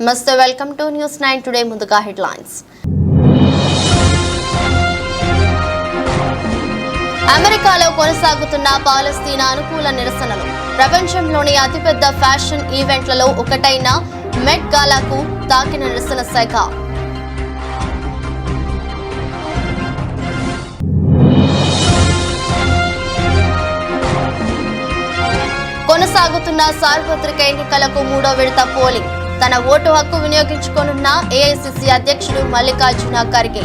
Namaste, welcome to News 9 today ముందుగా headlines. అమెరికాలో కొనసాగుతున్న పాలస్తీనా అనుకూల నిరసనలు. ప్రపంచంలోని అతిపెద్ద ఫ్యాషన్ ఈవెంట్లలో ఒకటైన మెట్ గాలాకు తాకిన నిరసన శాఖ. కొనసాగుతున్న సార్వత్రిక ఎన్నికలకు 3వ విడత పోలింగ్. తన ఓటు హక్కు వినియోగించుకోనున్న ఏఐసీసీ అధ్యక్షుడు మల్లికార్జున ఖర్గే.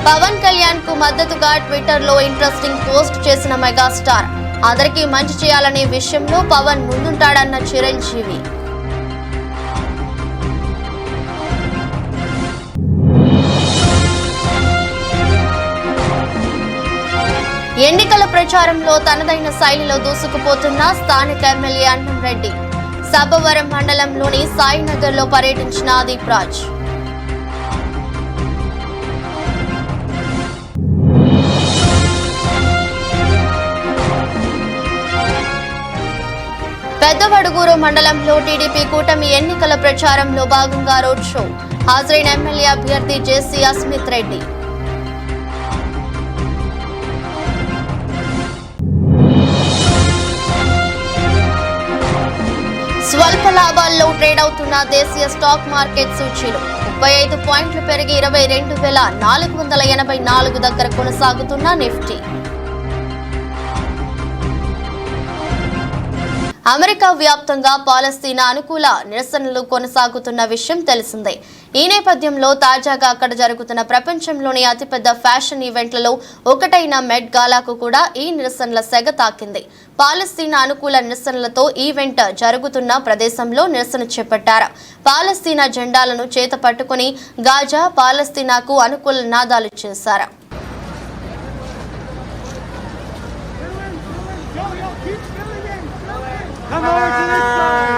పవన్ కళ్యాణ్ కు మద్దతుగా ట్విట్టర్ లో ఇంట్రెస్టింగ్ పోస్ట్ చేసిన మెగాస్టార్. అందరికీ మంచి చేయాలనే విషయంలో పవన్ ముందుంటాడన్న చిరంజీవి. ఎన్నికల ప్రచారంలో తనదైన శైలిలో దూసుకుపోతున్న స్థానిక ఎమ్మెల్యే అన్నం రెడ్డి. సబ్బవరం మండలంలోని సాయినగర్ లో పర్యటించిన దీప్ రాజ్. పెద్దవడుగూరు మండలంలో టీడీపీ కూటమి ఎన్నికల ప్రచారంలో భాగంగా రోడ్ షో. హాజరైన ఎమ్మెల్యే అభ్యర్థి జేసీ అస్మిత్ రెడ్డి. స్వల్ప లాభాల్లో ట్రేడ్ అవుతున్న దేశీయ స్టాక్ మార్కెట్ సూచీలు 35 పాయింట్లు పెరిగి 22,484 దగ్గర కొనసాగుతున్న నిఫ్టీ. అమెరికా వ్యాప్తంగా పాలస్తీనా అనుకూల నిరసనలు కొనసాగుతున్న విషయం తెలిసిందే. ఈ నేపథ్యంలో తాజాగా అక్కడ జరుగుతున్న ప్రపంచంలోని అతిపెద్ద ఫ్యాషన్ ఈవెంట్లలో ఒకటైన మెట్ గాలాకు కూడా ఈ నిరసనల సెగ తాకింది. పాలస్తీనా అనుకూల నిరసనలతో ఈవెంట్ జరుగుతున్న ప్రదేశంలో నిరసన చేపట్టారు. పాలస్తీనా జెండాలను చేత పట్టుకుని గాజా, పాలస్తీనాకు అనుకూల నినాదాలు చేశారు. Come over to this side.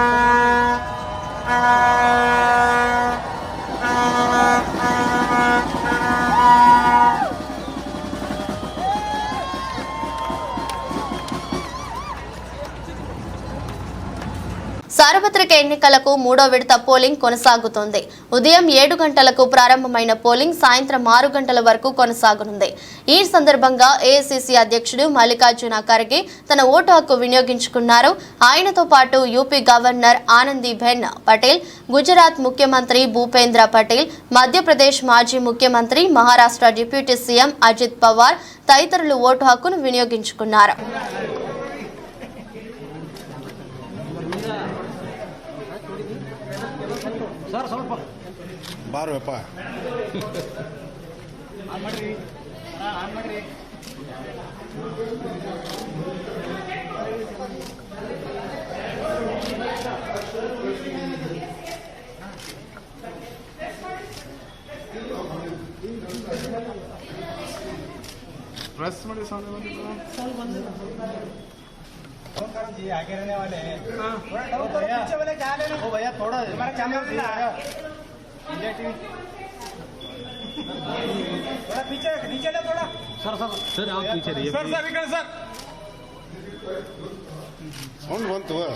సార్వత్రిక ఎన్నికలకు 3వ విడత పోలింగ్ కొనసాగుతోంది. ఉదయం 7 గంటలకు ప్రారంభమైన పోలింగ్ సాయంత్రం 6 గంటల వరకు కొనసాగనుంది. ఈ సందర్భంగా ఏఐసీసీ అధ్యక్షుడు మల్లికార్జున ఖర్గే తన ఓటు హక్కు వినియోగించుకున్నారు. ఆయనతో పాటు యూపీ గవర్నర్ ఆనందీబెన్ పటేల్, గుజరాత్ ముఖ్యమంత్రి భూపేంద్ర పటేల్, మధ్యప్రదేశ్ మాజీ ముఖ్యమంత్రి, మహారాష్ట్ర డిప్యూటీ సీఎం అజిత్ పవార్ తదితరులు ఓటు హక్కును వినియోగించుకున్నారు. प्रेस में आगे रहने वाले हैं। पीछे वाले क्या लेना? ओ भैया थोड़ा हमारा कैमरा थोड़ा पीछे नीचे ले थोड़ा। सर आप पीछे रहिए। सर इकडे सर साउंड बंद हुआ।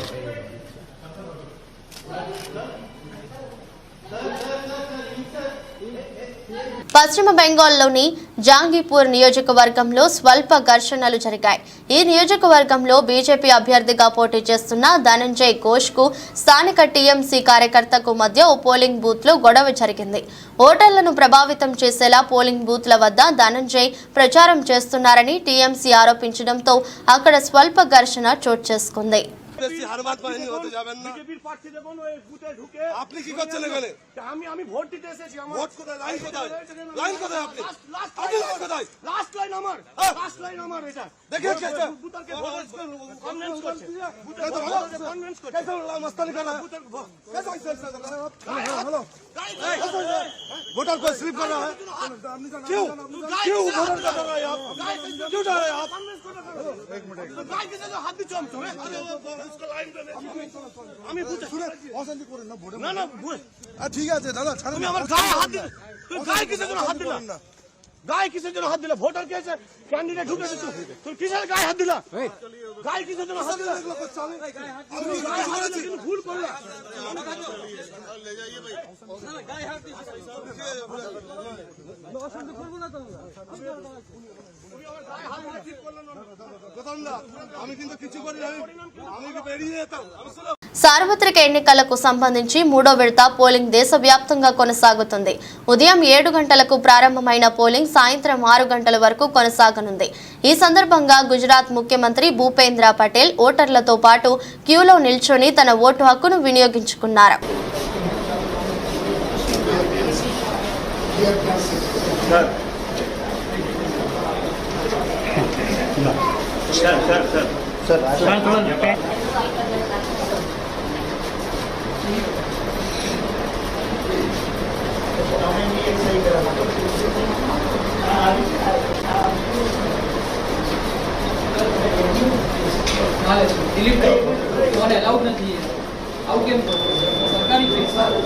పశ్చిమ బెంగాల్లోని జాంగీపూర్ నియోజకవర్గంలో స్వల్ప ఘర్షణలు జరిగాయి. ఈ నియోజకవర్గంలో బీజేపీ అభ్యర్థిగా పోటీ చేస్తున్న ధనంజయ్ ఘోష్ కు స్థానిక టీఎంసీ కార్యకర్తకు మధ్య ఓ పోలింగ్ బూత్ లో గొడవ జరిగింది. ఓటర్లను ప్రభావితం చేసేలా పోలింగ్ బూత్ల వద్ద ధనంజయ్ ప్రచారం చేస్తున్నారని టీఎంసీ ఆరోపించడంతో అక్కడ స్వల్ప ఘర్షణ చోటు చేసుకుంది. हर बात मानेंगे होते जावेन ना बीजेपी पार्टी देखो नो एक बुते ढुके आपने की को चले गए আমি ভোট দিতে এসেছি আমার ভোট কোথায় লাইন কোথায় আপনি লাস্ট লাইন আমার এটা দেখে कैसे बुतर के कन्वेंस করছে बुतर कन्वेंस করছে कैसे मस्तानी कर रहा है कैसे हेलो वोटर को स्लिप कर रहा है क्यों वोटर कर रहा है आप क्यों जा रहे हैं आप एक मिनट गाय के जो हाथ दियो हम तुम्हें उसको लाइन पे আমি বুঝে শুনে অশান্তি করেন না ভোটে না ঠিক আছে দাদা ছাড়েন তুমি আমার গায়ে হাত দিলে তুই গায়ে কিসের জন্য হাত দিলা गाय किसी जन हाथ दिला वोटर कैसे कैंडिडेट ढूंढे तू किसे गाय हाथ दिला गाय किसी जन हाथ दिला गाय हाथ दिला भूल पड़ला ले जाइए भाई गाय हाथ दिला আমি কিন্তু কিছু করি আমি কি বেরিয়ে যেতাম సార్వత్రిక ఎన్నికలకు సంబంధించి మూడో విడత పోలింగ్ దేశవ్యాప్తంగా కొనసాగుతుంది. ఉదయం 7 గంటలకు ప్రారంభమైన పోలింగ్ సాయంత్రం 6 గంటల వరకు కొనసాగనుంది. ఈ సందర్భంగా గుజరాత్ ముఖ్యమంత్రి భూపేంద్ర పటేల్ ఓటర్లతో పాటు క్యూలో నిల్చొని తన ఓటు హక్కును వినియోగించుకున్నారు.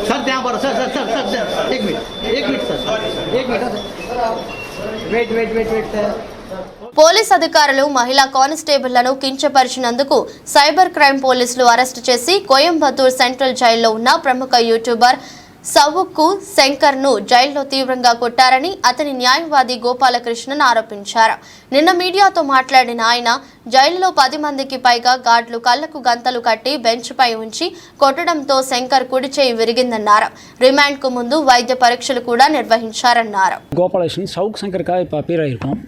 सर त्या बरं sir sir sir sir sir एक मिनिट सर एक मिनिट वेट सर పోలీస్ అధికారులు మహిళా కానిస్టేబుళ్లను కించపరిచినందుకు సైబర్ క్రైమ్ పోలీసులు అరెస్టు చేసి కోయంబత్తూర్ సెంట్రల్ జైల్లో ఉన్న ప్రముఖ యూట్యూబర్ సవుక్కు శంకర్ ను జైల్లో తీవ్రంగా కొట్టారని అతని న్యాయవాది గోపాలకృష్ణన్ ఆరోపించారు. నిన్న మీడియాతో మాట్లాడిన ఆయన జైలులో 10 మందికి పైగా గార్డులు కళ్లకు గంతలు కట్టి బెంచ్ పై ఉంచి కొట్టడంతో శంకర్ కుడి చేయి విరిగిందన్నారు. రిమాండ్ కు ముందు వైద్య పరీక్షలు కూడా నిర్వహించారన్నారు. கோபாலகிருஷ்ணன் சவுக் சங்கருக்காக இப்போ அப்பியர் ஆகிருக்கோம்.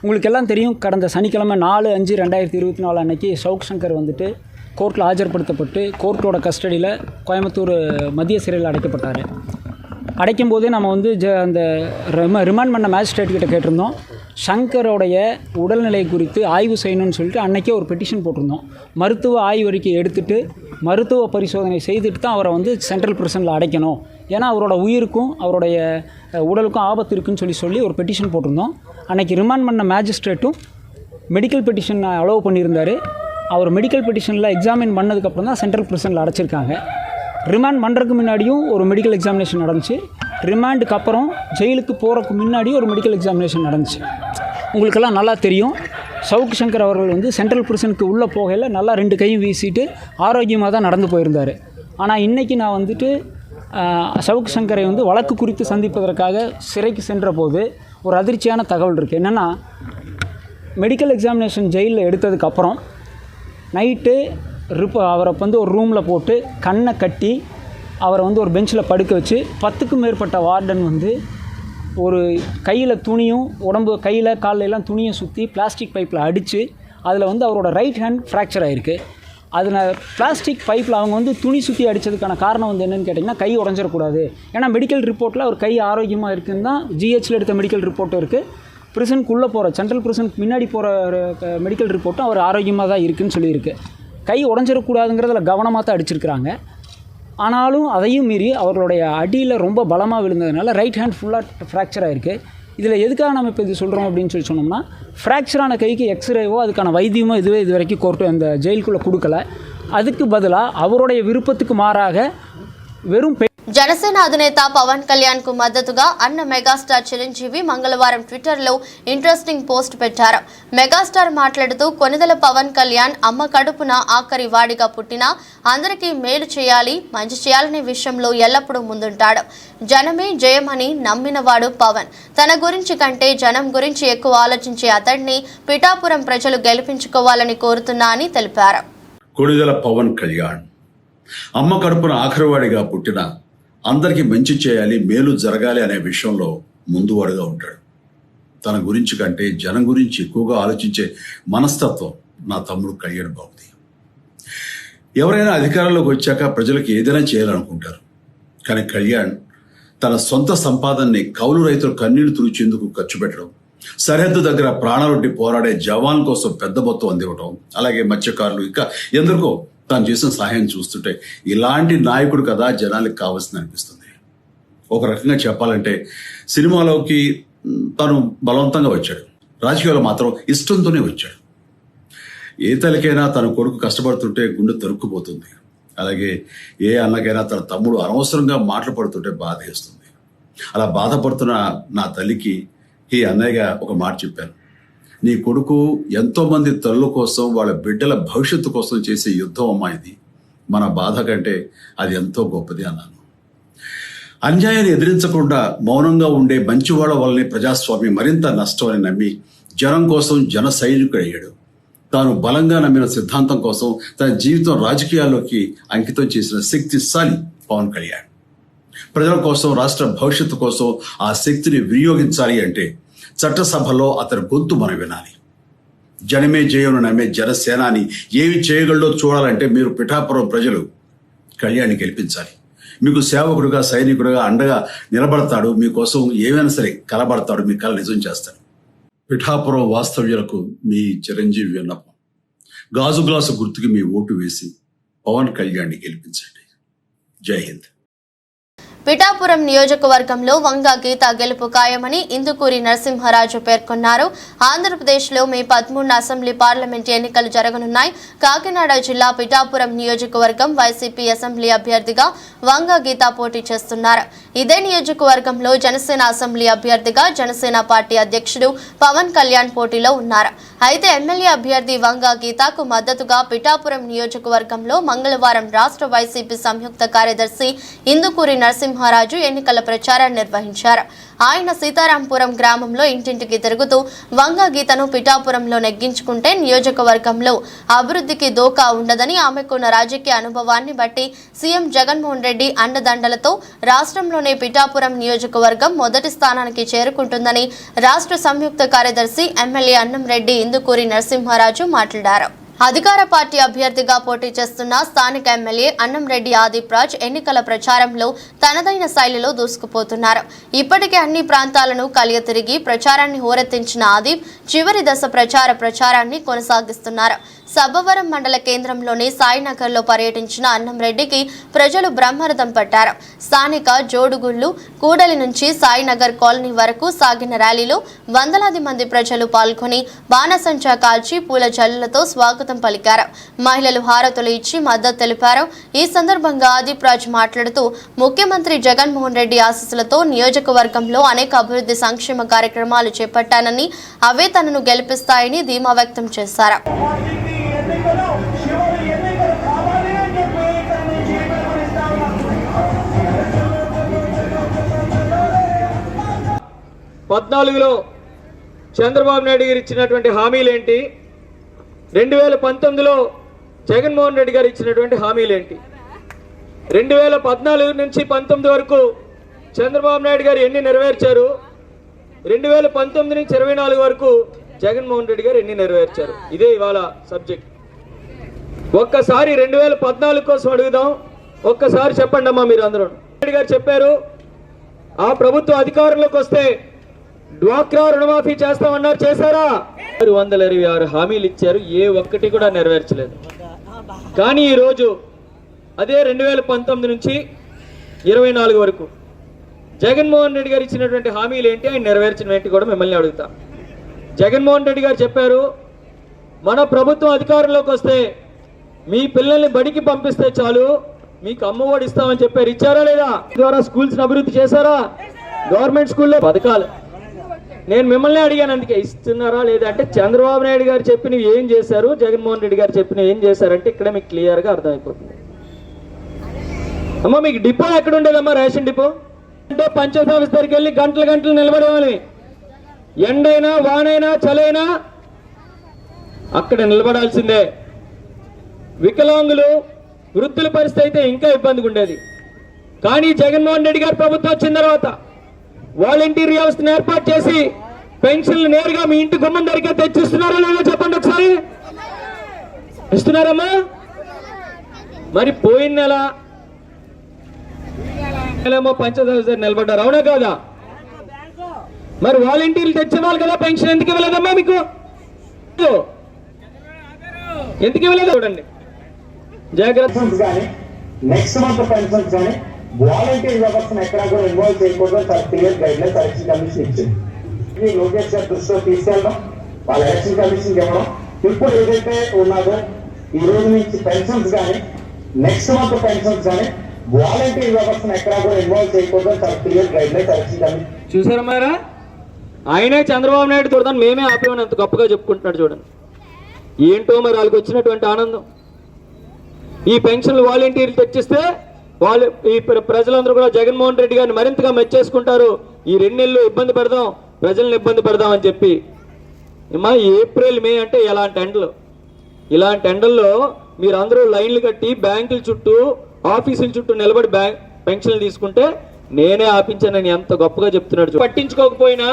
உங்களுக்கு எல்லாம் தெரியும், கடந்த சனிக்கிழமை 4/5/2024 அன்னைக்கு சவுக் சங்கர் வந்துட்டு கோர்ட்டில் ஆஜர்படுத்தப்பட்டு கோர்ட்டோட கஸ்டடியில் கோயம்புத்தூர் மத்திய சிறையில் அடைக்கப்பட்டார். அடைக்கும் போதே நம்ம வந்து அந்த ரிமாண்ட் பண்ண மேஜிஸ்ட்ரேட் கிட்ட கேட்டிருந்தோம். சங்கரோடைய உடல்நிலை குறித்து ஆய்வு செய்யணும்னு சொல்லிட்டு அன்றைக்கே ஒரு பெட்டிஷன் போட்டிருந்தோம். மருத்துவ ஆய்வறிக்கை எடுத்துகிட்டு மருத்துவ பரிசோதனை செய்துட்டு தான் அவரை வந்து சென்ட்ரல் பிரிசனில் அடைக்கணும், ஏன்னா அவரோட உயிருக்கும் அவருடைய உடலுக்கும் ஆபத்து இருக்குன்னு சொல்லி ஒரு பெட்டிஷன் போட்டிருந்தோம். அன்றைக்கி ரிமாண்ட் பண்ண மேஜிஸ்ட்ரேட்டும் மெடிக்கல் பெட்டிஷன் அலோவ் பண்ணியிருந்தார். அவர் மெடிக்கல் பெட்டிஷனில் எக்ஸாமின் பண்ணதுக்கப்புறம் தான் சென்ட்ரல் பிரிசனில் அடைச்சிருக்காங்க. ரிமாண்ட் பண்ணுறதுக்கு முன்னாடியும் ஒரு மெடிக்கல் எக்ஸாமினேஷன் நடந்துச்சு. ரிமாண்டுக்கு அப்புறம் ஜெயிலுக்கு போகிறதுக்கு முன்னாடியும் ஒரு மெடிக்கல் எக்ஸாமினேஷன் நடந்துச்சு. உங்களுக்கெல்லாம் நல்லா தெரியும், சவுக் சங்கர் அவர்கள் வந்து சென்ட்ரல் பிரிசனுக்கு உள்ளே போகையில் நல்லா 2 கையும் வீசிட்டு ஆரோக்கியமாக தான் நடந்து போயிருந்தார். ஆனால் இன்றைக்கி நான் வந்துட்டு சவுக் சங்கரை வந்து வழக்கு குறித்து சந்திப்பதற்காக சிறைக்கு சென்ற போது ஒரு அதிர்ச்சியான தகவல் இருக்குது. என்னென்னா, மெடிக்கல் எக்ஸாமினேஷன் ஜெயிலில் எடுத்ததுக்கப்புறம் நைட்டு அவரை வந்து ஒரு ரூமில் போட்டு கண்ணை கட்டி அவரை வந்து ஒரு பெஞ்சில் படுக்க வச்சு 10க்கும் மேற்பட்ட வார்டன் வந்து ஒரு கையில் துணியும் உடம்பு கையில் காலையெல்லாம் துணியை சுற்றி பிளாஸ்டிக் பைப்பில் அடித்து அதில் வந்து அவரோட ரைட் ஹேண்ட் ஃப்ராக்சர் ஆகிருக்கு. அதில் பிளாஸ்டிக் பைப்பில் அவங்க வந்து துணி சுற்றி அடித்ததுக்கான காரணம் வந்து என்னென்னு கேட்டிங்கன்னா, கை உடஞ்சிடக்கூடாது. ஏன்னா மெடிக்கல் ரிப்போர்ட்டில் அவர் கை ஆரோக்கியமாக இருக்குதுன்னு தான் ஜிஹெச்சில் எடுத்த மெடிக்கல் ரிப்போர்ட்டும் இருக்குது. பிரிசனுக்குள்ளே போகிற சென்ட்ரல் பிரிசனுக்கு முன்னாடி போகிற மெடிக்கல் ரிப்போர்ட்டும் அவர் ஆரோக்கியமாக தான் இருக்குதுன்னு சொல்லியிருக்கு. கை உடஞ்சிடக்கூடாதுங்கிறதுல கவனமாக தான் அடிச்சிருக்கிறாங்க. ஆனாலும் அதையும் மீறி அவர்களுடைய அடியில் ரொம்ப பலமாக விழுந்ததுனால ரைட் ஹேண்ட் ஃபுல்லாக ஃப்ராக்சர் ஆகிருக்கு. இதில் எதுக்காக நம்ம இப்போ இது சொல்கிறோம் அப்படின்னு சொன்னோம்னா, ஃப்ராக்சரான கைக்கு எக்ஸ்ரேவோ அதுக்கான வைத்தியமோ இது வரைக்கும் கோர்ட்டு அந்த ஜெயிலுக்குள்ளே கொடுக்கல. அதுக்கு பதிலாக அவருடைய விருப்பத்துக்கு மாறாக வெறும் జనసేన అధినేత పవన్ కళ్యాణ్ కు మద్దతుగా అన్న మెగాస్టార్ చిరంజీవి మంగళవారం ట్విట్టర్ లో ఇంట్రెస్టింగ్ పోస్ట్ పెట్టారు. మెగాస్టార్ మాట్లాడుతూ, కొనిదెల పవన్ కళ్యాణ్ అమ్మ కడుపున ఆఖరి వాడిగా పుట్టినా అందరికీ మేలు చేయాలి, మంచి చేయాలనే విషయంలో ఎల్లప్పుడూ ముందుంటాడు. జనమే జయమని నమ్మినవాడు పవన్. తన గురించి కంటే జనం గురించి ఎక్కువ ఆలోచించే అతడిని పిఠాపురం ప్రజలు గెలిపించుకోవాలని కోరుతున్నా అని తెలిపారు. కొనిదెల పవన్ కళ్యాణ్ అమ్మ కడుపున ఆఖరివాడిగా పుట్టిన అందరికీ మంచి చేయాలి, మేలు జరగాలి అనే విషయంలో ముందువాడుగా ఉంటాడు. తన గురించి కంటే జనం గురించి ఎక్కువగా ఆలోచించే మనస్తత్వం నా తమ్ముడు కళ్యాణ్ బాబుది. ఎవరైనా అధికారంలోకి వచ్చాక ప్రజలకు ఏదైనా చేయాలనుకుంటారు. కానీ కళ్యాణ్ తన సొంత సంపాదనని కౌలు రైతులు కన్నీళ్లు తుడిచేందుకు ఖర్చు పెట్టడం, సరిహద్దు దగ్గర ప్రాణాలొడ్డి పోరాడే జవాన్ కోసం పెద్ద మొత్తం అందివ్వడం, అలాగే మత్స్యకారులు ఇంకా ఎందరికో తాను చేసిన సహాయం చూస్తుంటే ఇలాంటి నాయకుడు కదా జనాలకు కావాల్సింది అనిపిస్తుంది. ఒక రకంగా చెప్పాలంటే సినిమాలోకి తను బలవంతంగా వచ్చాడు, రాజకీయాల్లో మాత్రం ఇష్టంతోనే వచ్చాడు. ఏ తల్లికైనా తన కొడుకు కష్టపడుతుంటే గుండె తరుక్కుపోతుంది. అలాగే ఏ అన్నకైనా తన తమ్ముడు అనవసరంగా మాటలు పడుతుంటే బాధేస్తుంది. అలా బాధపడుతున్న నా తల్లికి ఈ అన్నయ్యగా ఒక మాట చెప్పాను. నీ కొడుకు ఎంతో మంది తల్లుల కోసం, వాళ్ళ బిడ్డల భవిష్యత్తు కోసం చేసే యుద్ధం అమ్మా ఇది. మన బాధ కంటే అది ఎంతో గొప్పది అన్నాను. అన్యాయాన్ని ఎదిరించకుండా మౌనంగా ఉండే మంచివాళ్ల వల్లనే ప్రజాస్వామ్యం మరింత నష్టమని నమ్మి జనం కోసం జన సైనికుడయ్యాడు. తాను బలంగా నమ్మిన సిద్ధాంతం కోసం తన జీవితం రాజకీయాల్లోకి అంకితం చేసిన శక్తిశాలి పవన్ కళ్యాణ్. ప్రజల కోసం, రాష్ట్ర భవిష్యత్తు కోసం ఆ శక్తిని వినియోగించాలి అంటే చట్టసభలో అతని గొంతు మనం వినాలి. జనమే జయమును నమ్మే జనసేనాని ఏమి చేయగలడో చూడాలంటే మీరు పిఠాపురం ప్రజలు కళ్యాణ్ని గెలిపించాలి. మీకు సేవకుడుగా, సైనికుడుగా అండగా నిలబడతాడు. మీకోసం ఏమైనా సరే కలబడతాడు. మీ కల నిజం చేస్తాడు. పిఠాపురం వాస్తవ్యులకు మీ చిరంజీవి విన్నపం, గాజు గ్లాసు గుర్తుకి మీ ఓటు వేసి పవన్ కళ్యాణ్ని గెలిపించండి. జై హింద్. పిఠాపురం నియోజకవర్గంలో వంగ గీత గెలుపు ఖాయమని ఇందుకూరి నరసింహరాజు పేర్కొన్నారు. ఆంధ్రప్రదేశ్లో మే 13 అసెంబ్లీ పార్లమెంట్ ఎన్నికలు జరగనున్నాయి. కాకినాడ జిల్లా పిఠాపురం నియోజకవర్గం వైసీపీ అసెంబ్లీ అభ్యర్థిగా వంగ గీత పోటీ చేస్తున్నారు. ఇదే నియోజకవర్గంలో జనసేన అసెంబ్లీ అభ్యర్థిగా జనసేన పార్టీ అధ్యక్షుడు పవన్ కళ్యాణ్ పోటీలో ఉన్నారు. అయితే ఎమ్మెల్యే అభ్యర్థి వంగ గీతకు మద్దతుగా పిఠాపురం నియోజకవర్గంలో మంగళవారం రాష్ట్ర వైసీపీ సంయుక్త కార్యదర్శి ఇందుకూరి నరసింహరాజు ఎన్నికల ప్రచారాన్ని నిర్వహించారు. ఆయన సీతారాంపురం గ్రామంలో ఇంటింటికి తిరుగుతూ వంగ గీతను పిఠాపురంలో నెగ్గించుకుంటే నియోజకవర్గంలో అభివృద్ధికి దోకా ఉండదని, ఆమెకున్న రాజకీయ అనుభవాన్ని బట్టి సీఎం జగన్మోహన్ రెడ్డి అండదండలతో రాష్ట్రంలోనే పిఠాపురం నియోజకవర్గం మొదటి స్థానానికి చేరుకుంటుందని రాష్ట్ర సంయుక్త కార్యదర్శి ఎమ్మెల్యే అన్నంరెడ్డి ఇందుకూరి నరసింహరాజు మాట్లాడారు. అధికార పార్టీ అభ్యర్థిగా పోటీ చేస్తున్న స్థానిక ఎమ్మెల్యే అన్నంరెడ్డి ఆదిప్ రాజ్ ఎన్నికల ప్రచారంలో తనదైన శైలిలో దూసుకుపోతున్నారు. ఇప్పటికే అన్ని ప్రాంతాలను కలియతిరిగి ప్రచారాన్ని హోరెత్తించిన ఆదిప్ చివరి దశ ప్రచారాన్ని కొనసాగిస్తున్నారు. సబ్బవరం మండల కేంద్రంలోని సాయినగర్లో పర్యటించిన అన్నంరెడ్డికి ప్రజలు బ్రహ్మరథం పట్టారు. స్థానిక జోడుగుళ్లు కూడలి నుంచి సాయినగర్ కాలనీ వరకు సాగిన ర్యాలీలో వందలాది మంది ప్రజలు పాల్గొని బాణసంచా కాల్చి పూల జల్లులతో స్వాగతం పలికారు. మహిళలు హారతులు ఇచ్చి మద్దతు తెలిపారు. ఈ సందర్భంగా ఆదిప్ రాజ్ మాట్లాడుతూ ముఖ్యమంత్రి జగన్మోహన్ రెడ్డి ఆశీస్సులతో నియోజకవర్గంలో అనేక అభివృద్ధి సంక్షేమ కార్యక్రమాలు చేపట్టానని, అవే తనను గెలిపిస్తాయని ధీమా వ్యక్తం చేశారు. పద్నాలుగులో చంద్రబాబు నాయుడు గారు ఇచ్చినటువంటి హామీలేంటి, 2019లో జగన్మోహన్ రెడ్డి గారు ఇచ్చినటువంటి హామీలేంటి, 2014 నుంచి 19 వరకు చంద్రబాబు నాయుడు గారు ఎన్ని నెరవేర్చారు, 2019 నుంచి 24 వరకు జగన్మోహన్ రెడ్డి గారు ఎన్ని నెరవేర్చారు. ఇదే ఇవాళ సబ్జెక్ట్. ఒక్కసారి 2014 కోసం అడుగుదాం. ఒక్కసారి చెప్పండి అమ్మా మీరు అందరూ. రెడ్డి గారు చెప్పారు ఆ ప్రభుత్వం అధికారంలోకి వస్తే డ్వాక్రా రుణమాఫీ చేస్తామన్నారు. చేశారా? 626 హామీలు ఇచ్చారు. ఏ ఒక్కటి కూడా నెరవేర్చలేదు. కానీ ఈరోజు అదే 2019 నుంచి 24 వరకు జగన్మోహన్ రెడ్డి గారు ఇచ్చినటువంటి హామీలు ఏంటి, ఆయన నెరవేర్చిన ఏంటి కూడా మిమ్మల్ని అడుగుతా. జగన్మోహన్ రెడ్డి గారు చెప్పారు మన ప్రభుత్వం అధికారంలోకి వస్తే మీ పిల్లల్ని బడికి పంపిస్తే చాలు మీకు అమ్మఒడి ఇస్తామని చెప్పారు. ఇచ్చారా లేదా? ద్వారా స్కూల్స్ అభివృద్ధి చేశారా? గవర్నమెంట్ స్కూల్లో పథకాలు నేను మిమ్మల్ని అడిగాను. అందుకే ఇస్తున్నారా లేదా అంటే చంద్రబాబు నాయుడు గారు చెప్పినవి ఏం చేశారు, జగన్మోహన్ రెడ్డి గారు చెప్పినవి ఏం చేశారంటే ఇక్కడ మీకు క్లియర్గా అర్థమైపోతుంది. అమ్మ మీకు డిపో ఎక్కడ ఉండేదమ్మా? రేషన్ డిపో అంటే పంచాయతీ ఆఫీస్ దగ్గరికి వెళ్ళి గంటలు నిలబడేవాళ్ళని. ఎండైనా వానైనా చలైనా అక్కడ నిలబడాల్సిందే. వికలాంగులు వృద్ధుల పరిస్థితి అయితే ఇంకా ఇబ్బందిగా ఉండేది. కానీ జగన్మోహన్ రెడ్డి గారు ప్రభుత్వం వచ్చిన తర్వాత వాలంటీర్ వ్యవస్థను ఏర్పాటు చేసి పెన్షన్లు నేరుగా మీ ఇంటి గుమ్మం దగ్గర తెచ్చిస్తున్నారా లేదా చెప్పండి ఒకసారి. ఇస్తున్నారమ్మా? మరి పోయిన నెలేమో పంచాయతీ నిలబడ్డారు, అవునా కాదా? మరి వాలంటీర్లు తెచ్చేవాళ్ళు కదా, పెన్షన్ ఎందుకు ఇవ్వలేదమ్మా మీకు? ఎందుకు ఇవ్వలేదు చూడండి. జాగ్రత్త. నెక్స్ట్ మంత్ పెన్షన్స్ కానీ వాలంటీర్ వ్యవస్థను ఎక్కడా కూడా ఇన్వాల్వ్ చేయకూడదు. చాలా clear guide lines election commission ఇచ్చింది. లోకేష్ గారి దృష్టిలో తీసుకెళ్ళడం, వాళ్ళ ఎలక్షన్ కమిషన్ ఇవ్వడం. ఇప్పుడు ఏదైతే ఉన్నదో ఈ రోజు నుంచి పెన్షన్స్ కానీ నెక్స్ట్ మంత్ పెన్షన్స్ కానీ వాలంటీర్ వ్యవస్థను ఎక్కడా కూడా ఇన్వాల్వ్ చేయకూడదు. చాలా clear guide lines election commission. చూసారా? ఆయనే చంద్రబాబు నాయుడు చూడదాన్ని మేమే ఆపేమని అంత గొప్పగా చెప్పుకుంటున్నాడు చూడండి. ఏంటో మరి వాళ్ళకి వచ్చినటువంటి ఆనందం. ఈ పెన్షన్లు వాలంటీర్లు తెచ్చిస్తే వాళ్ళు ఈ ప్రజలందరూ కూడా జగన్మోహన్ రెడ్డి గారిని మరింతగా మెచ్చేసుకుంటారు. ఈ 2 నెలలు ఇబ్బంది పెడదాం, ప్రజల్ని ఇబ్బంది పెడదాం అని చెప్పి. ఏమా ఏప్రిల్ మే అంటే ఇలాంటి ఎండల్లో మీరు అందరూ లైన్లు కట్టి బ్యాంకుల చుట్టూ ఆఫీసుల చుట్టూ నిలబడి పెన్షన్లు తీసుకుంటే నేనే ఆపించానని ఎంత గొప్పగా చెప్తున్నాడు. పట్టించుకోకపోయినా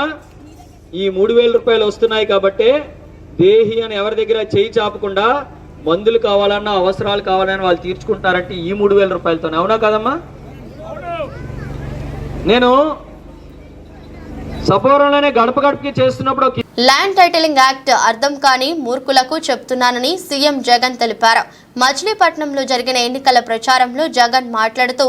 ఈ 3,000 రూపాయలు వస్తున్నాయి కాబట్టి దేహి అని ఎవరి దగ్గర చేయి చాపకుండా మందులు కావాలన్నా అవసరాలు కావాలన్నా వాళ్ళు తీర్చుకుంటారంటే ఈ 3,000 రూపాయలతో. అవునా కదమ్మా? నేను సపోరంలోనే గడప గడపకి చేస్తున్నప్పుడు ల్యాండ్ టైటిలింగ్ యాక్ట్ అర్థం కాని మూర్ఖులకు చెప్తున్నానని సీఎం జగన్ తెలిపారు. మచిలీపట్నంలో జరిగిన ఎన్నికల ప్రచారంలో జగన్ మాట్లాడుతూ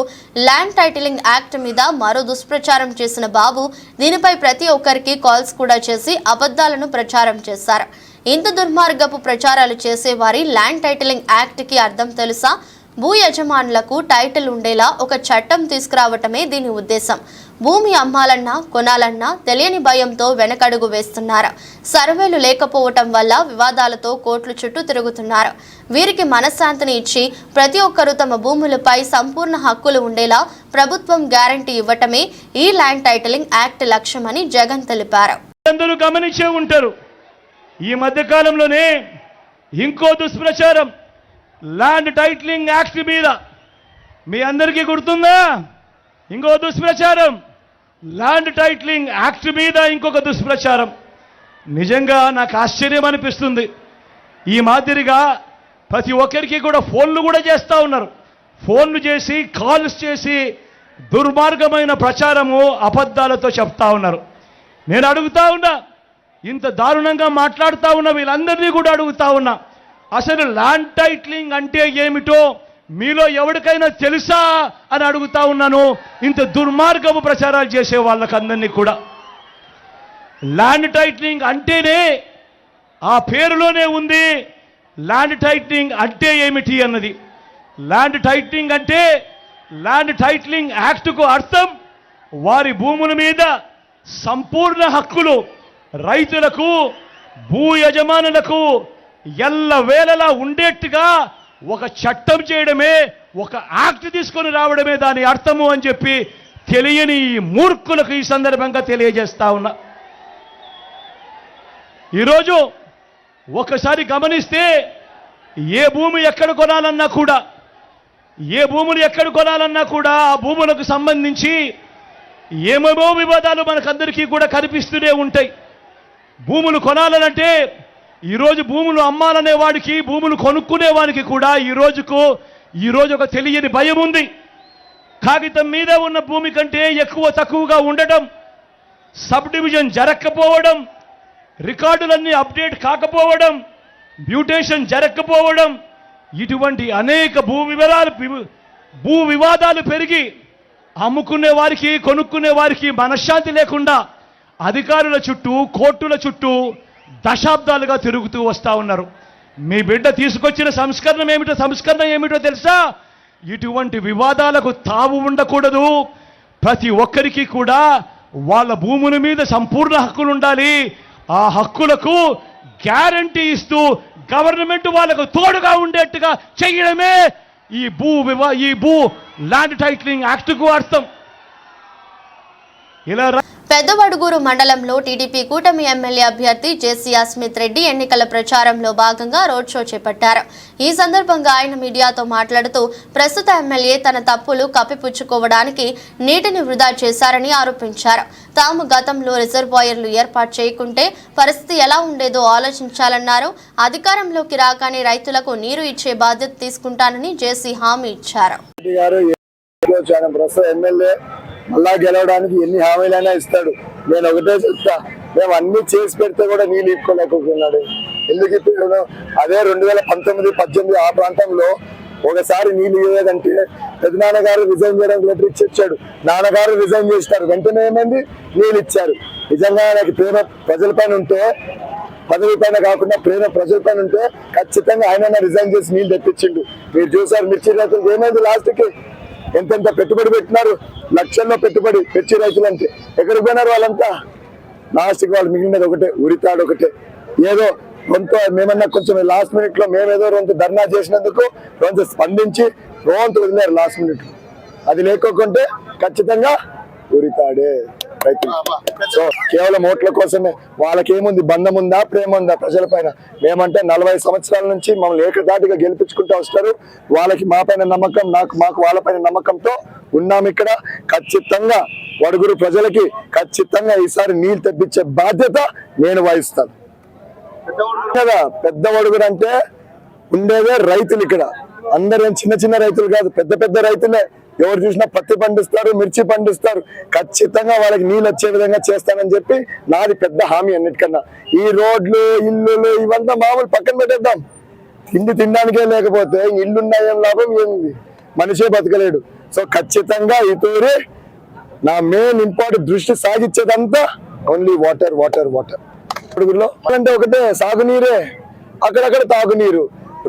ల్యాండ్ టైటిలింగ్ యాక్ట్ మీద మరో దుష్ప్రచారం చేసిన బాబు దీనిపై ప్రతి ఒక్కరికి కాల్స్ కూడా చేసి అబద్ధాలను ప్రచారం చేశారు. ఇంత దుర్మార్గపు ప్రచారాలు చేసేవారి ల్యాండ్ టైటిలింగ్ యాక్ట్ కి అర్థం తెలుసా? భూ యజమానులకు టైటిల్ ఉండేలా ఒక చట్టం తీసుకురావటమే దీని ఉద్దేశం. భూమి అమ్మాలన్నా కొనాలన్నా తెలియని భయంతో వెనకడుగు వేస్తున్నారు. సర్వేలు లేకపోవటం వల్ల వివాదాలతో కోర్టుల చుట్టూ తిరుగుతున్నారు. వీరికి మనశ్శాంతిని ఇచ్చి ప్రతి ఒక్కరూ తమ భూములపై సంపూర్ణ హక్కులు ఉండేలా ప్రభుత్వం గ్యారంటీ ఇవ్వటమే ఈ ల్యాండ్ టైటిలింగ్ యాక్ట్ లక్ష్యమని జగన్ తెలిపారు. అందరూ గమనించే ఉంటారు. ఈ మధ్య కాలంలోనే ఇంకో దుష్ప్రచారం ల్యాండ్ టైటిలింగ్ యాక్ట్ మీద మీ అందరికీ గుర్తుందా? ఇంకో దుష్ప్రచారం ల్యాండ్ టైటిలింగ్ యాక్ట్ మీద ఇంకొక దుష్ప్రచారం. నిజంగా నాకు ఆశ్చర్యం అనిపిస్తుంది. ఈ మాదిరిగా ప్రతి ఒక్కరికి కూడా ఫోన్లు కూడా చేస్తూ ఉన్నారు. ఫోన్లు చేసి కాల్స్ చేసి దుర్మార్గమైన ప్రచారము అబద్ధాలతో చెప్తా ఉన్నారు. నేను అడుగుతా ఉన్నా, ఇంత దారుణంగా మాట్లాడుతూ ఉన్న వీళ్ళందరినీ కూడా అడుగుతా ఉన్నా, అసలు ల్యాండ్ టైటిలింగ్ అంటే ఏమిటో మీలో ఎవరికైనా తెలుసా అని అడుగుతా ఉన్నాను. ఇంత దుర్మార్గపు ప్రచారాలు చేసే వాళ్ళకందరినీ కూడా. ల్యాండ్ టైటిలింగ్ అంటేనే ఆ పేరులోనే ఉంది ల్యాండ్ టైటిలింగ్ అంటే ఏమిటి అన్నది. ల్యాండ్ టైటిలింగ్ అంటే ల్యాండ్ టైటిలింగ్ యాక్ట్కు అర్థం వారి భూముల మీద సంపూర్ణ హక్కులు రైతులకు భూ యజమానులకు ఎల్లవేళలా ఉండేట్టుగా ఒక చట్టం చేయడమే, ఒక యాక్ట్ తీసుకొని రావడమే దాని అర్థము అని చెప్పి తెలియని ఈ మూర్ఖులకు ఈ సందర్భంగా తెలియజేస్తా ఉన్నా. ఈరోజు ఒకసారి గమనిస్తే ఏ భూమి ఎక్కడ కొనాలన్నా కూడా ఆ భూములకు సంబంధించి ఏమేమో వివాదాలు మనకందరికీ కూడా కనిపిస్తూనే ఉంటాయి. భూములు కొనాలనంటే ఈరోజు భూములు అమ్మాలనే వాడికి, భూములు కొనుక్కునే వానికి కూడా ఈరోజు ఒక తెలియని భయం ఉంది. కాగితం మీద ఉన్న భూమి కంటే తక్కువగా ఉండటం, సబ్ డివిజన్ జరగకపోవడం, రికార్డులన్నీ అప్డేట్ కాకపోవడం, మ్యూటేషన్ జరగకపోవడం, ఇటువంటి అనేక భూ వివాదాలు పెరిగి అమ్ముకునే వారికి కొనుక్కునే వారికి మనశ్శాంతి లేకుండా అధికారుల చుట్టూ కోర్టుల చుట్టూ దశాబ్దాలుగా తిరుగుతూ వస్తూ ఉన్నారు. మీ బిడ్డ తీసుకొచ్చిన సంస్కరణ ఏమిటో తెలుసా? ఇటువంటి వివాదాలకు తావు ఉండకూడదు. ప్రతి ఒక్కరికి కూడా వాళ్ళ భూముల మీద సంపూర్ణ హక్కులు ఉండాలి. ఆ హక్కులకు గ్యారంటీ ఇస్తూ గవర్నమెంట్ వాళ్ళకు తోడుగా ఉండేట్టుగా చేయడమే ఈ భూ ల్యాండ్ టైటిలింగ్ యాక్ట్కు అర్థం. ఇలా పెద్దవడుగూరు మండలంలో టీడీపీ కూటమి ఎమ్మెల్యే అభ్యర్థి జేసీ అస్మిత్ రెడ్డి ఎన్నికల ప్రచారంలో భాగంగా రోడ్ షో చేపట్టారు. ఈ సందర్భంగా ఆయన మీడియాతో మాట్లాడుతూ ప్రస్తుత ఎమ్మెల్యే తన తప్పులు కప్పిపుచ్చుకోవడానికి నీటిని వృధా చేశారని ఆరోపించారు. తాము గతంలో రిజర్వాయర్లు ఏర్పాటు చేయకుంటే పరిస్థితి ఎలా ఉండేదో ఆలోచించాలన్నారు. అధికారంలోకి రాగానే రైతులకు నీరు ఇచ్చే బాధ్యత తీసుకుంటానని జేసీ హామీ ఇచ్చారు. మళ్ళా గెలవడానికి ఎన్ని హామీలైనా ఇస్తాడు. నేను ఒకటే చెప్తా, మేము అన్ని చేసి పెడితే కూడా నీళ్ళు ఇప్పుకోలేకపోతున్నాడు. ఎందుకు ఇప్పుడు అదే 2019-18 ఆ ప్రాంతంలో ఒకసారి నీళ్ళు ఇవ్వదంటే పెద్దనాన్నగారు రిజైన్ చేయడానికి లెటర్ ఇచ్చి వచ్చాడు. నాన్నగారు రిజైన్ చేస్తారు, వెంటనే ఏమైంది నీళ్ళు ఇచ్చారు. నిజంగా నాకు ప్రేమ ప్రజల పైన ఉంటే, పదవి పైన కాకుండా ప్రేమ ప్రజల పైన ఉంటే ఖచ్చితంగా ఆయన రిజైన్ చేసి నీళ్ళు తెప్పించిండు. మీరు చూసారు మిర్చి రైతులు ఏమైంది, లాస్ట్కి ఎంతెంత పెట్టుబడి పెట్టినారు, లక్షల్లో పెట్టుబడి మిర్చి రైతులంటే ఎక్కడికి పోయినారు వాళ్ళంతా? లాస్ట్కి వాళ్ళు మిగిలినది ఒకటే, ఉరితాడు ఒకటే. ఏదో కొంత మేమన్నా కొంచెం లాస్ట్ మినిట్ లో మేమేదో కొంత ధర్నా చేసినందుకు కొంత స్పందించి రోంత వదిలేరు లాస్ట్ మినిట్. అది లేకోకుంటే ఖచ్చితంగా ఉరితాడే రైతులు. సో కేవలం ఓట్ల కోసమే వాళ్ళకేముంది, బంధం ఉందా, ప్రేమ ఉందా ప్రజల పైన? మేమంటే 40 సంవత్సరాల నుంచి మమ్మల్ని ఏకదాటిగా గెలిపించుకుంటూ వస్తారు. వాళ్ళకి మా పైన నమ్మకం, మాకు వాళ్ళపైన నమ్మకంతో ఉన్నాం ఇక్కడ. ఖచ్చితంగా వడుగురు ప్రజలకి ఖచ్చితంగా ఈసారి నీళ్ళు తెప్పించే బాధ్యత నేను వహిస్తాను. పెద్ద వడుగురు అంటే ఉండేదే రైతులు ఇక్కడ. అందరేం చిన్న చిన్న రైతులు కాదు, పెద్ద పెద్ద రైతులే. ఎవరు చూసినా పత్తి పండిస్తారు, మిర్చి పండిస్తారు. ఖచ్చితంగా వాళ్ళకి నీళ్ళు వచ్చే విధంగా చేస్తానని చెప్పి నాది పెద్ద హామీ. అన్నిటికన్నా ఈ రోడ్లు, ఇల్లులు ఇవంతా మామూలు పక్కన పెట్టేద్దాం. తిండి తినడానికే లేకపోతే ఇల్లున్నా ఏం లాభం, ఏముంది? మనిషే బతకలేడు. సో ఖచ్చితంగా ఈ తూరి నా మెయిన్ ఇంపార్టెంట్ దృష్టి సాగించేదంతా ఓన్లీ వాటర్ వాటర్ వాటర్. అంటే ఒకటే సాగునీరే, అక్కడక్కడ తాగునీరు.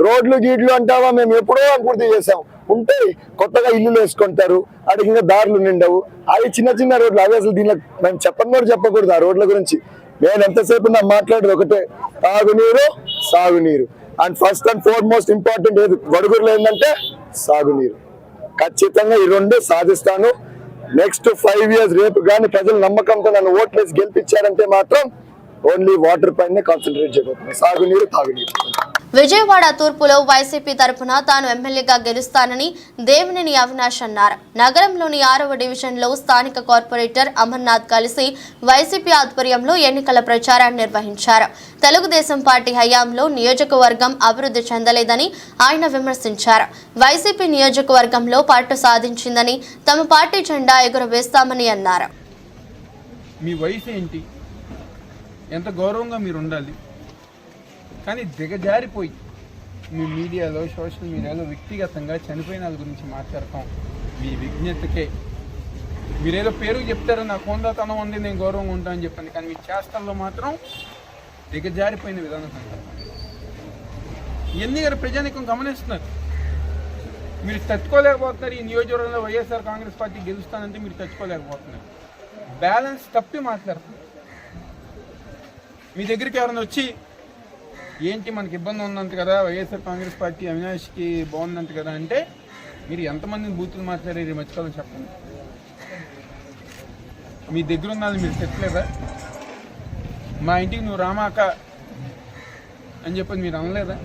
రోడ్లు గీడ్లు అంటావా, మేము ఎప్పుడో పూర్తి చేసాం. ఉంటే కొత్తగా ఇల్లు వేసుకుంటారు, అడిగి ఇంకా దారులు నిండవు. అవి చిన్న చిన్న రోడ్లు, అవి అసలు దీనిలో మేము చెప్పకూడదు ఆ రోడ్ల గురించి. నేను ఎంతసేపు నా మాట్లాడేది ఒకటే, తాగునీరు సాగునీరు. And first and foremost important ఏది వడుగురులో ఏంటంటే సాగునీరు. ఖచ్చితంగా ఈ రెండు సాధిస్తాను. నెక్స్ట్ 5 years రేపు కానీ ప్రజల నమ్మకంతో నన్ను ఓట్లేసి గెలిపించారంటే మాత్రం ఓన్లీ వాటర్ పైనే కాన్సన్ట్రేట్ చేయబోతున్నాను, సాగునీరు తాగునీరు. విజయవాడ తూర్పులో వైసీపీ తరపున తాను ఎమ్మెల్యేగా గెలుస్తానని దేవినేని అవినాష్ అన్నారు. నగరంలోని 6వ డివిజన్లో స్థానిక కార్పొరేటర్ అమర్నాథ్ కలిసి వైసీపీ ఆధ్వర్యంలో ఎన్నికల ప్రచారాన్ని నిర్వహించారు. తెలుగుదేశం పార్టీ హయాంలో నియోజకవర్గం అభివృద్ధి చెందలేదని ఆయన విమర్శించారు. వైసీపీ నియోజకవర్గంలో పట్టు సాధించిందని, తమ పార్టీ జెండా ఎగురవేస్తామని అన్నారు. మీ వయసు ఏంటి, ఎంత గౌరవంగా మీరు ఉండాలి, కానీ దిగజారిపోయి మీ మీడియాలో, సోషల్ మీడియాలో వ్యక్తిగతంగా చనిపోయిన వాళ్ళ గురించి మాట్లాడటం మీ విజ్ఞతకే. మీరేదో పేరు చెప్తారో నాకు హోందాతనం ఉంది, నేను గౌరవంగా ఉంటానని చెప్పండి, కానీ మీ చేష్టల్లో మాత్రం దిగజారిపోయిన విధానం కనపడుతుంది. ఇవన్నీ గారు ప్రజానికం గమనిస్తున్నారు. మీరు తట్టుకోలేకపోతున్నారు. ఈ నియోజకవర్గంలో వైఎస్ఆర్ కాంగ్రెస్ పార్టీ గెలుస్తానంటే మీరు తట్టుకోలేకపోతున్నారు. బ్యాలెన్స్ తప్పి మాట్లాడుతున్నారు. మీ దగ్గరికి ఎవరైనా వచ్చి ఏంటి మనకి ఇబ్బంది ఉందంట కదా, వైఎస్ఆర్ కాంగ్రెస్ పార్టీ అవినాష్కి బాగుందంట కదా అంటే మీరు ఎంతమందిని బూతులు మాట్లాడారు ఈ మధ్యకాలం చెప్పండి. మీ దగ్గర ఉన్నది మీరు చెప్పలేదా? మా ఇంటికి నువ్వు రామాక అని చెప్పని మీరు అనలేదా?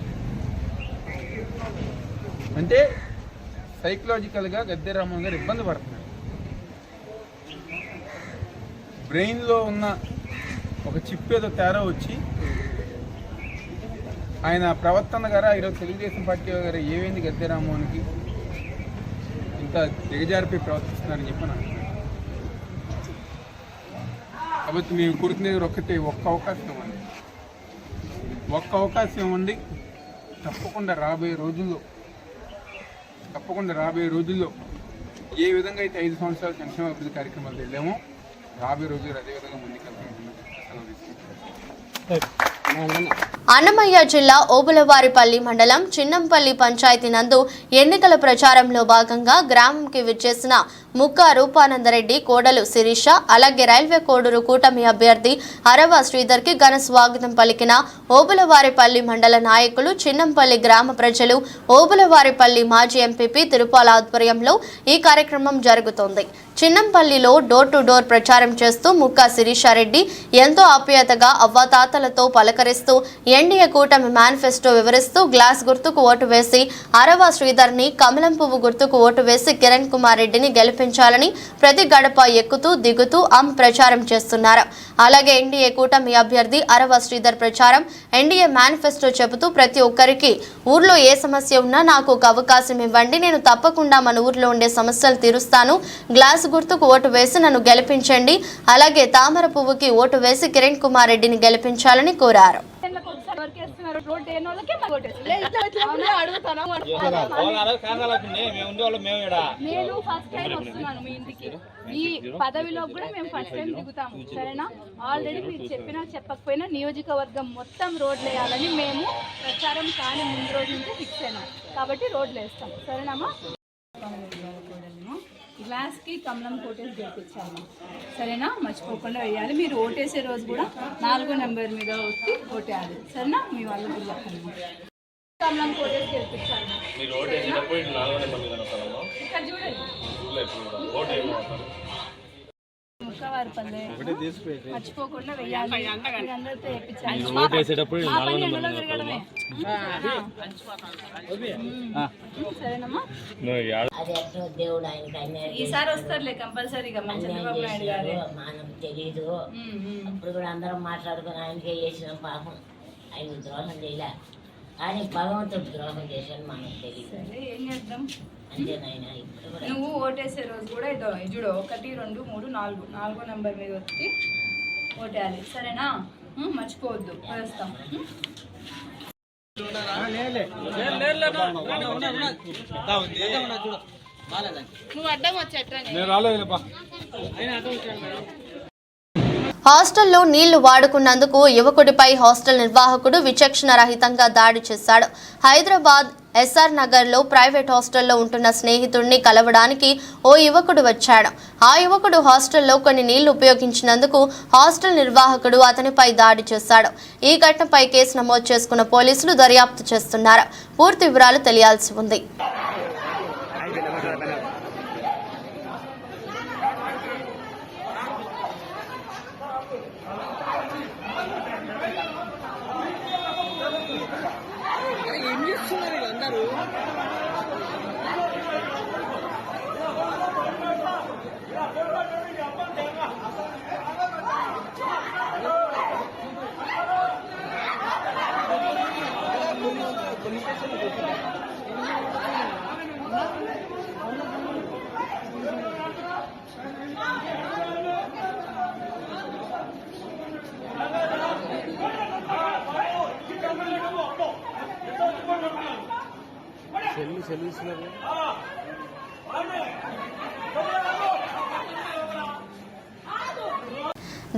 అంటే సైకలాజికల్గా గద్దె రామన్ గారు ఇబ్బంది పడుతున్నారు. బ్రెయిన్లో ఉన్న ఒక చిప్ ఏదో తేడా వచ్చి ఆయన ప్రవర్తన గారా ఈరోజు తెలుగుదేశం పార్టీ గారు ఏమైంది గద్దె రామ్మోహన్కి ఇంత దిగజారిపై ప్రవర్తిస్తున్నారని చెప్పి నాకు. కాబట్టి మేము కోరుకునేది ఒక్క అవకాశం ఇవ్వండి, ఒక్క అవకాశం ఇవ్వండి. తప్పకుండా రాబోయే రోజుల్లో ఏ విధంగా అయితే 5 సంవత్సరాల సంక్షేమ అభివృద్ధి కార్యక్రమాలు వెళ్ళామో రాబోయే రోజులు అదేవిధంగా ముందుకెళ్తాం. అన్నమయ్య జిల్లా ఓబులవారిపల్లి మండలం చిన్నంపల్లి పంచాయతీ నందు ఎన్నికల ప్రచారంలో భాగంగా గ్రామంకి విచ్చేసిన ముక్క రూపానందరెడ్డి, కోడలు శిరీష, అలాగే రైల్వే కోడూరు కూటమి అభ్యర్థి అరవ శ్రీధర్కి ఘన స్వాగతం పలికిన ఓబులవారిపల్లి మండల నాయకులు, చిన్నంపల్లి గ్రామ ప్రజలు, ఓబులవారిపల్లి మాజీ ఎంపీపీ తిరుపాల ఆధ్వర్యంలో ఈ కార్యక్రమం జరుగుతోంది. చిన్నంపల్లిలో డోర్ టు డోర్ ప్రచారం చేస్తూ ముక్క శిరీషారెడ్డి ఎంతో ఆప్యాయతగా అవ్వాతాతలతో పలకరిస్తూ ఎన్డీఏ కూటమి మేనిఫెస్టో వివరిస్తూ గ్లాస్ గుర్తుకు ఓటు వేసి అరవ శ్రీధర్ని, కమలం పువ్వు గుర్తుకు ఓటు వేసి కిరణ్ కుమార్ రెడ్డిని గెలిపించాలని ప్రతి గడప ఎక్కుతూ దిగుతూ ఆమె ప్రచారం చేస్తున్నారు. అలాగే ఎన్డీఏ కూటమి అభ్యర్థి అరవ శ్రీధర్ ప్రచారం, ఎన్డీఏ మేనిఫెస్టో చెబుతూ ప్రతి ఒక్కరికి ఊర్లో ఏ సమస్య ఉన్నా నాకు ఒక అవకాశం ఇవ్వండి, నేను తప్పకుండా మన ఊర్లో ఉండే సమస్యలు తీరుస్తాను, గ్లాస్ గుర్తుకు ఓటు వేసి నన్ను గెలిపించండి, అలాగే తామర పువ్వుకి ఓటు వేసి కిరణ్ కుమార్ రెడ్డిని గెలిపించాలని కోరారు. నేను ఫస్ట్ టైం వస్తున్నాను మీ ఇంటికి, ఈ పదవిలో కూడా మేము ఫస్ట్ టైం దిగుతాము, సరేనా? ఆల్రెడీ మీరు చెప్పినా చెప్పకపోయినా నియోజకవర్గం మొత్తం రోడ్లు వేయాలని మేము ప్రచారం కానీ ముందు రోజు నుంచి ఫిక్స్ అయినాం, కాబట్టి రోడ్లు వేస్తాం, సరేనామా? గ్లాస్కి కమలం కోటేసి గెలిపించాలి సరేనా, మర్చిపోకుండా వేయాలి. మీరు ఓటేసే రోజు కూడా 4వ నెంబర్ మీద వచ్చి ఓటేయాలి సరేనా. మీ వాళ్ళ గుర్తుపట్టండి. కమలం కోటేసి గెలిపించాలి. ఇక్కడ చూడండి ముక్కవారిపల్లె మర్చిపోకుండా వెయ్యాలి. అందరితో వేయించాలి. సరేనమ్మా, ఈసారి వస్తారులే కంపల్సరీగా మన చంద్రబాబు నాయుడు గారు. మనం తెలీదు, అప్పుడు కూడా అందరం మాట్లాడుకుని ఆయనకే చేసిన పాపం, ఆయన ద్రోహం చేయలే కానీ భగవంతుడు ద్రోహం చేశాను మనకు తెలియదు. ఏం చేద్దాం, అంతేనాయన. ఇప్పుడు కూడా నువ్వు ఓటేసే రోజు కూడా ఇదో చూడు 1, 2, 3, 4 4వ నెంబర్ మీద వచ్చి ఓటేయాలి సరేనా. మర్చిపోవద్దు. వేస్తాం. నువ్వు అడ్డం వచ్చేట్రా. హాస్టల్లో నీళ్లు వాడుకున్నందుకు యువకుడిపై హాస్టల్ నిర్వాహకుడు విచక్షణ రహితంగా దాడి చేశాడు. హైదరాబాద్ ఎస్ఆర్ నగర్లో ప్రైవేట్ హాస్టల్లో ఉంటున్న స్నేహితుడిని కలవడానికి ఓ యువకుడు వచ్చాడు. ఆ యువకుడు హాస్టల్లో కొన్ని నీళ్లు ఉపయోగించినందుకు హాస్టల్ నిర్వాహకుడు అతనిపై దాడి చేశాడు. ఈ ఘటనపై కేసు నమోదు చేసుకున్న పోలీసులు దర్యాప్తు చేస్తున్నారు. పూర్తి వివరాలు తెలియాల్సి ఉంది.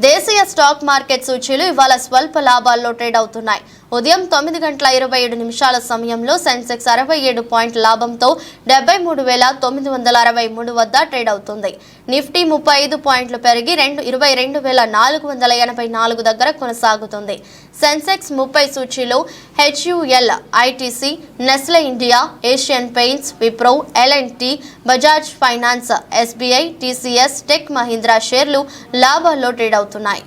దేశీయ స్టాక్ మార్కెట్ సూచీలు ఇవాళ స్వల్ప లాభాల్లో ట్రేడ్ అవుతున్నాయి. ఉదయం 9:27 సమయంలో సెన్సెక్స్ 67 పాయింట్ల లాభంతో 73,963 వద్ద ట్రేడ్ అవుతుంది. నిఫ్టీ 35 పాయింట్లు పెరిగి 22,484 దగ్గర కొనసాగుతుంది. సెన్సెక్స్ 30 సూచీలో హెచ్యుఎల్, ఐటీసీ, నెస్లే ఇండియా, ఏషియన్ పెయింట్స్, విప్రో, ఎల్ఎన్టీ, బజాజ్ ఫైనాన్స్, ఎస్బీఐ, టీసీఎస్, టెక్ మహీంద్రా షేర్లు లాభాల్లో ట్రేడ్ అవుతున్నాయి.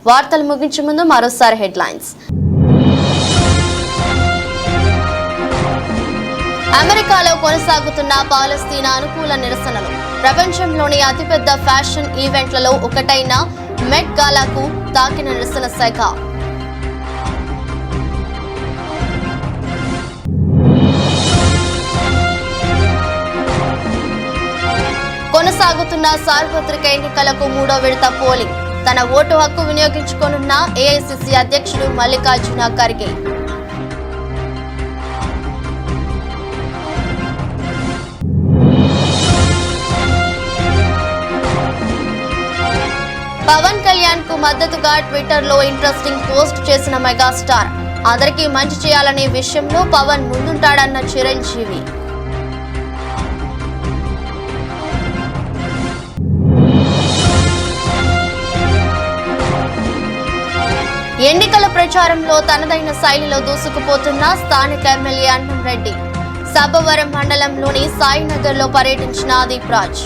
వార్తలు ముగించే ముందు మరోసారి హెడ్లైన్స్. అమెరికాలో కొనసాగుతున్న పాలస్తీనా అనుకూల నిరసనలు. ప్రపంచంలోని అతిపెద్ద ఫ్యాషన్ ఈవెంట్లలో ఒకటైన మెట్ గాలాకు తాకిన నిరసన శాఖ. కొనసాగుతున్న సార్వత్రిక ఎన్నికలకు 3వ విడత పోలింగ్. తన ఓటు హక్కు వినియోగించుకోనున్న ఏఐసీసీ అధ్యక్షుడు మల్లికార్జున ఖర్గే. పవన్ కళ్యాణ్ కు మద్దతుగా ట్విట్టర్ లో ఇంట్రెస్టింగ్ పోస్ట్ చేసిన మెగాస్టార్. అందరికీ మంచి చేయాలనే విషయంలో పవన్ ముందుంటాడన్న చిరంజీవి. ఎన్నికల ప్రచారంలో తనదైన శైలిలో దూసుకుపోతున్న స్థానిక ఎమ్మెల్యే అన్నం రెడ్డి. సబ్బవరం మండలంలోని సాయినగర్ లో పర్యటించిన దీప్ రాజ్.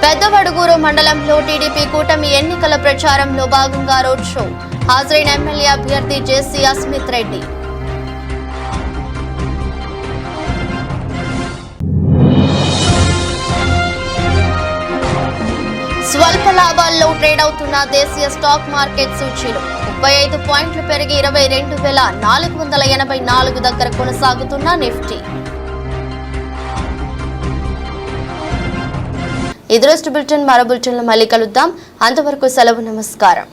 పెద్దవడుగూరు మండలంలో టీడీపీ కూటమి ఎన్నికల ప్రచారంలో భాగంగా రోడ్ షో. హాజరైన ఎమ్మెల్యే అభ్యర్థి జేసీ అస్మిత్ రెడ్డి. స్వల్ప లాభాల్లో ట్రేడ్ అవుతున్న దేశీయ స్టాక్ మార్కెట్ సూచీలు. 35 పాయింట్లు పెరిగి 22,484 దగ్గర కొనసాగుతున్న నిఫ్టీ. ఇది రోజు బులెటిన్. మరో బులెటిన్లో మళ్ళీ కలుద్దాం. అంతవరకు సెలవు. నమస్కారం.